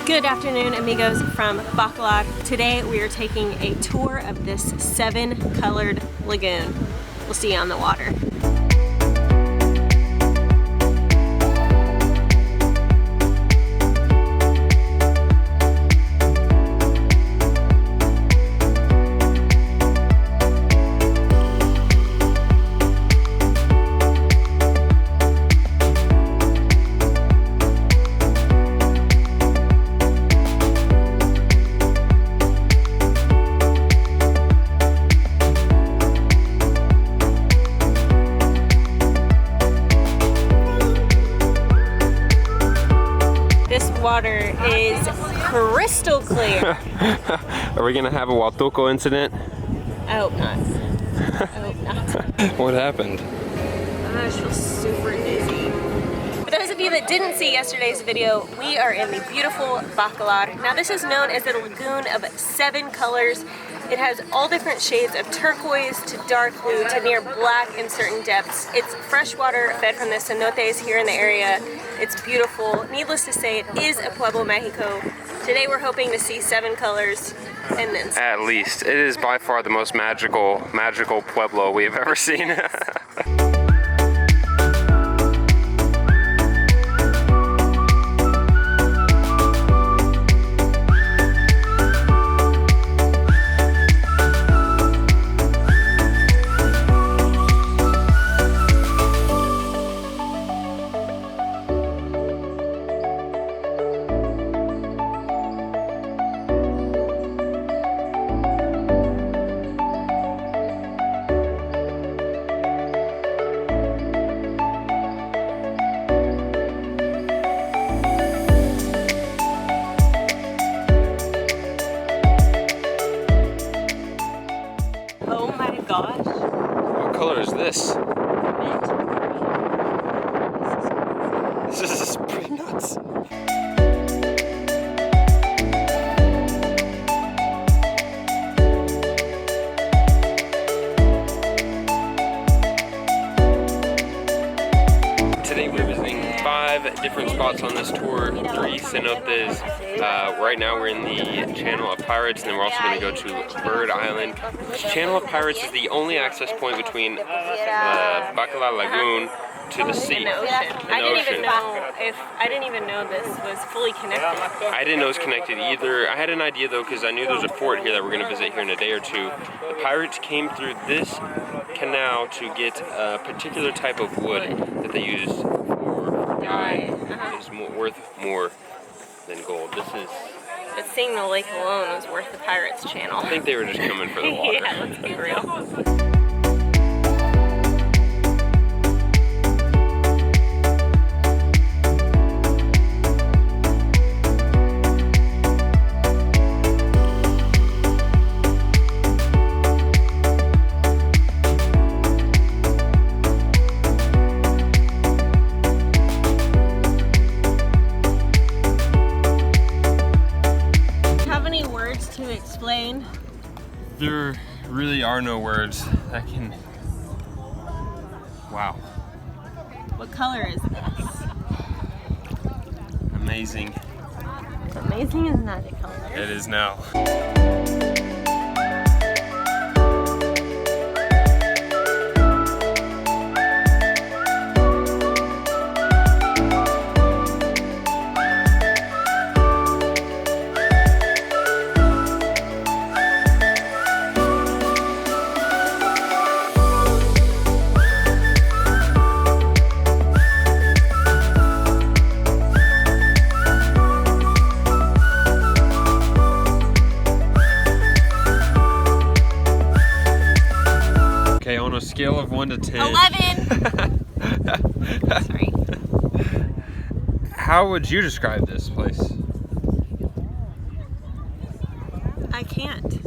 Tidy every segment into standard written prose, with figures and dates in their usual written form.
Good afternoon, amigos from Bacalar. Today we are taking a tour of this 7-colored lagoon. We'll see you on the water. Water is crystal clear. Are we gonna have a Huatulco incident? I hope not. I hope not. What happened? I just feel super dizzy. For those of you that didn't see yesterday's video, we are in the beautiful Bacalar. Now this is known as the Lagoon of 7 colors. It has all different shades of turquoise to dark blue to near black in certain depths. It's fresh water fed from the cenotes here in the area. It's beautiful. Needless to say, it is a Pueblo Mágico. Today we're hoping to see 7 colors and then some. At least. It is by far the most magical Pueblo we have ever seen. Oh my gosh. What color is this? This is pretty nuts. Today we're visiting 5 different spots on this tour, 3 cenotes. Right now we're in the Channel of Pirates, and then we're also going to go to Bird Island. This Channel of Pirates is the only access point between the Bacalar Lagoon to the sea. The ocean. I didn't even know this was fully connected. I didn't know it was connected either. I had an idea though, because I knew there was a fort here that we're going to visit here in a day or two. The pirates came through this canal to get a particular type of wood that they used for dye. It's worth more than gold. But seeing the lake alone was worth the Pirates Channel. I think they were just coming for the water. Yeah, let's be real. To explain? There really are no words that can... Wow. What color is this? Amazing. Amazing is not a color. It is now. Okay, on a scale of 1 to 10. 11! Sorry. How would you describe this place? I can't.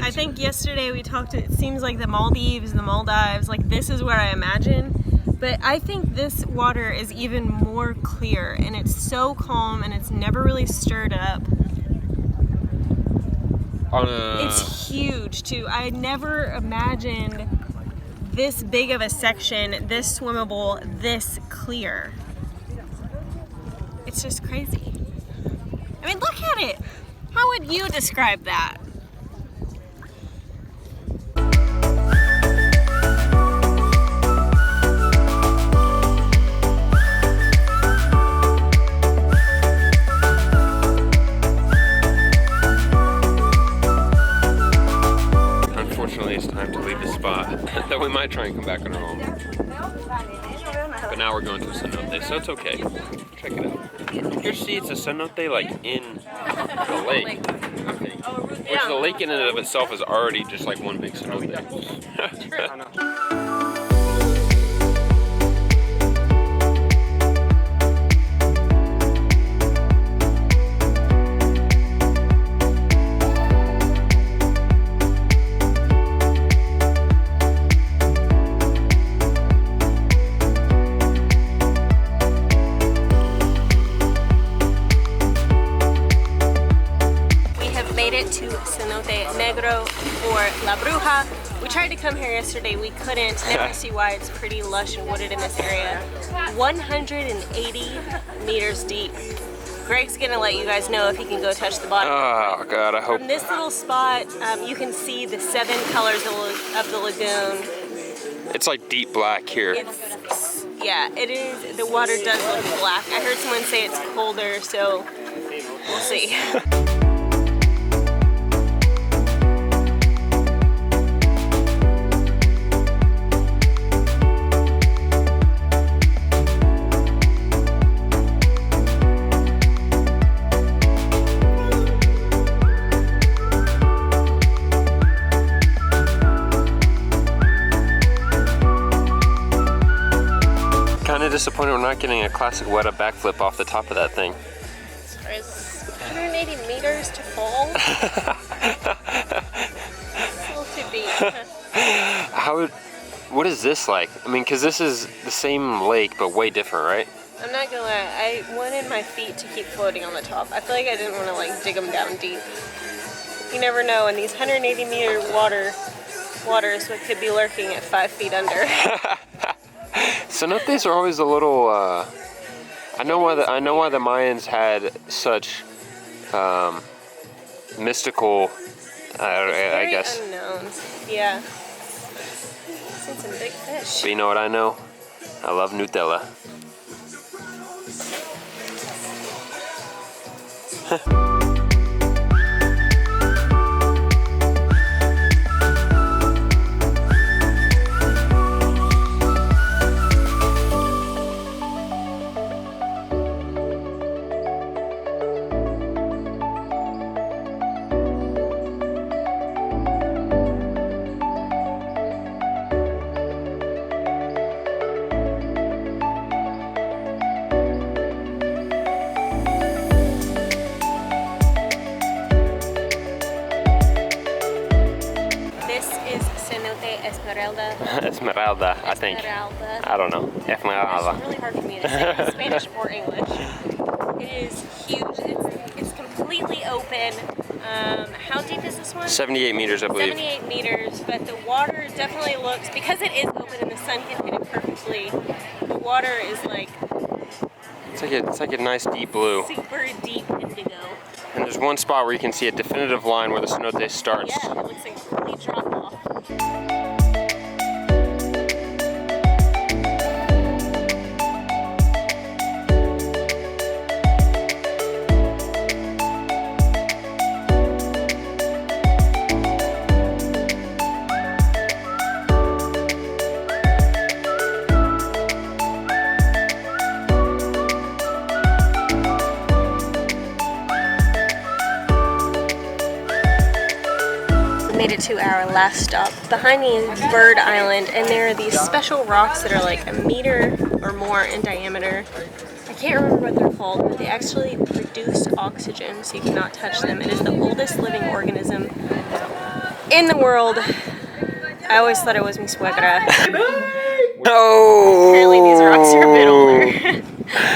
I think yesterday we talked, it seems like the Maldives, the Maldives, like this is where I imagine. But I think this water is even more clear, and it's so calm, and it's never really stirred up. It's huge too. I never imagined this big of a section, this swimmable, this clear. It's just crazy. I mean, look at it. How would you describe that? Unfortunately, it's time to leave the spot. Though we might try and come back on our own. But now we're going to a cenote, so it's okay. Check it out. Here, see, it's a cenote like in the lake, I think. Which the lake in and of itself is already just like one big cenote. To Cenote Negro or La Bruja. We tried to come here yesterday, we couldn't. Never see why, it's pretty lush and wooded in this area. 180 meters deep. Greg's gonna let you guys know if he can go touch the bottom. Oh God, I hope. From this little spot, you can see the 7 colors of the lagoon. It's like deep black here. Yeah, it is. The water does look black. I heard someone say it's colder, so we'll see. Disappointed we're not getting a classic Weta backflip off the top of that thing. It's 180 meters to fall. It's a little too deep. What is this like? I mean, because this is the same lake, but way different, right? I'm not gonna lie, I wanted my feet to keep floating on the top. I feel like I didn't want to like dig them down deep. You never know, in these 180 meter waters, what could be lurking at 5 feet under. Cenotes are always a little. I know why the Mayans had such mystical. I guess. Unknowns. Yeah. Seen some big fish. But you know what I know? I love Nutella. Esmeralda, I think. Esmeralda. I don't know. Esmeralda. It's really hard for me to say in Spanish or English. It is huge. It's completely open. How deep is this one? 78 meters, I believe. 78 meters, but the water definitely looks, because it is open and the sun can hit it perfectly, the water is like... It's like a nice deep blue. Super deep indigo. And there's one spot where you can see a definitive line where the cenote starts. Yeah, it looks like a complete drop off. Made it to our last stop. Behind me is Bird Island, and there are these special rocks that are like a meter or more in diameter. I can't remember what they're called, but they actually produce oxygen, so you cannot touch them. It is the oldest living organism in the world. I always thought it was mi suegra. No! Apparently these rocks are a bit older.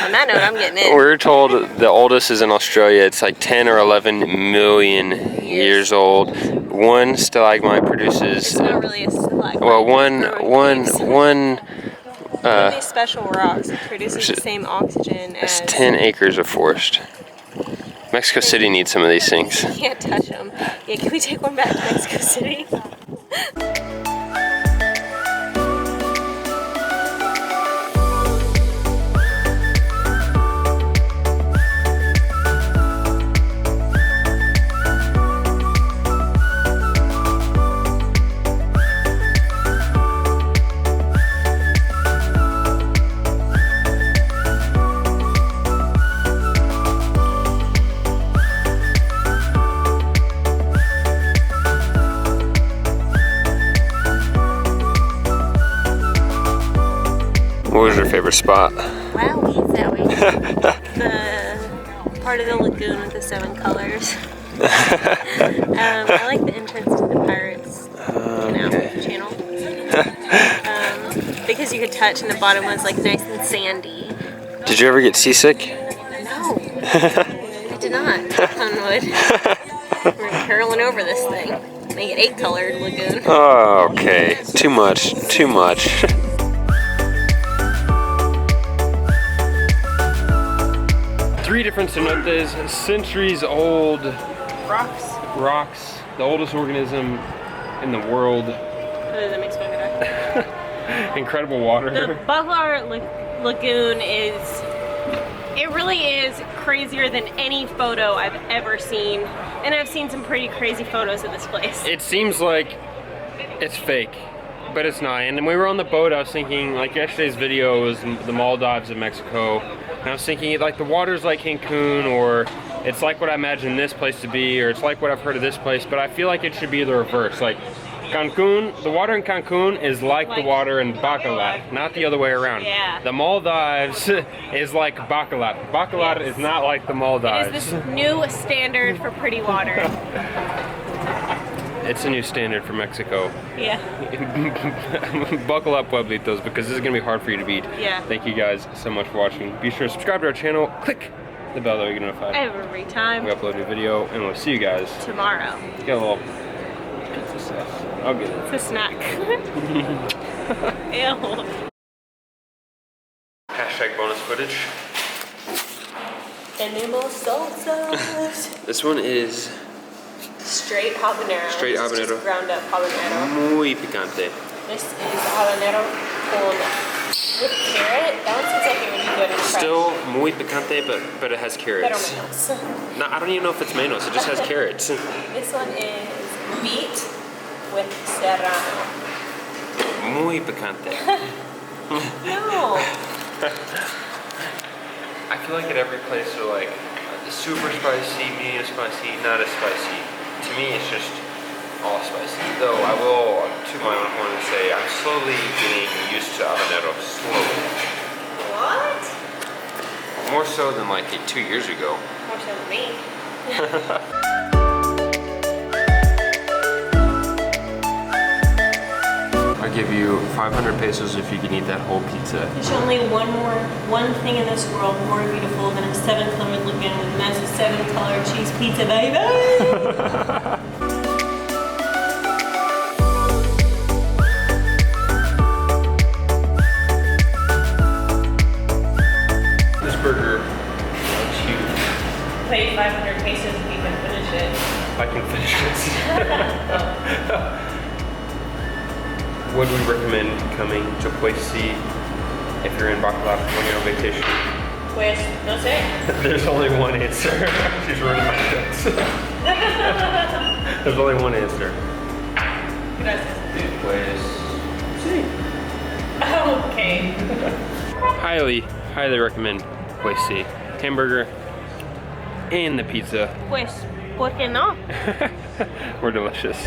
On that note, I'm getting it. We're told the oldest is in Australia. It's like 10 or 11 million years old. One stalagmite produces... It's not really a stalagmite. Well, one of these special rocks produces the same oxygen as... 10 acres of forest. Mexico City needs some of these things. You can't touch them. Yeah, can we take one back to Mexico City? What was your favorite spot? Wowie zowie. The part of the lagoon with the 7 colors. I like the entrance to the Pirates channel. Because you could touch and the bottom was like nice and sandy. Did you ever get seasick? No, I did not. Knock on wood. We're curling over this thing. Make it 8-colored lagoon. Oh, okay. Too much. Too much. Three different cenotes, centuries old rocks, the oldest organism in the world. Other than Mexico. Incredible water. The Bacalar Lagoon it really is crazier than any photo I've ever seen. And I've seen some pretty crazy photos of this place. It seems like it's fake, but it's not. And when we were on the boat, I was thinking, like yesterday's video was the Maldives of Mexico. And I was thinking, like, the water's like Cancun, or it's like what I imagine this place to be, or it's like what I've heard of this place, but I feel like it should be the reverse. Like, Cancun, the water in Cancun is like the water in Bacalar, not the other way around. Yeah. The Maldives is like Bacalar. Bacalar is not like the Maldives. It is this new standard for pretty water. It's a new standard for Mexico. Yeah. Buckle up, Pueblitos, because this is going to be hard for you to beat. Yeah. Thank you guys so much for watching. Be sure to subscribe to our channel. Click the bell that we get notified. Every time. We upload a new video, and we'll see you guys Tomorrow. Get a little pizza sauce. I'll get it. It's a snack. Ew. Hashtag bonus footage. Tenemos salsas. This one is Straight habanero. Straight habanero. Just ground up habanero. muy picante. This is habanero with carrot. That one seems like it would be good and fresh. Still muy picante, but it has carrots. Pero menos. No, I don't even know if it's menos. It just has carrots. This one is beet with serrano. Muy picante. No. I feel like at every place they're like super spicy, medium spicy, not as spicy. To me, it's just all spicy. Though I will, to my own horn, and say I'm slowly getting used to habanero. Slowly. What? More so than like 2 years ago. More so than me. I'll give you 500 pesos if you can eat that whole pizza. There's only one thing in this world more beautiful than a 7-colored lagoon, and that's a 7-colored cheese pizza, baby! This burger looks huge. Pay 500 pesos if you can finish it. If I can finish this. Would we recommend coming to Place C if you're in Bacalar when you're on vacation? Pues, no sé. There's only one answer. She's ruining my jokes. There's only one answer. Gracias. Pues C. Okay. Highly recommend Place C. Hamburger and the pizza. Pues, ¿por qué no? We're delicious.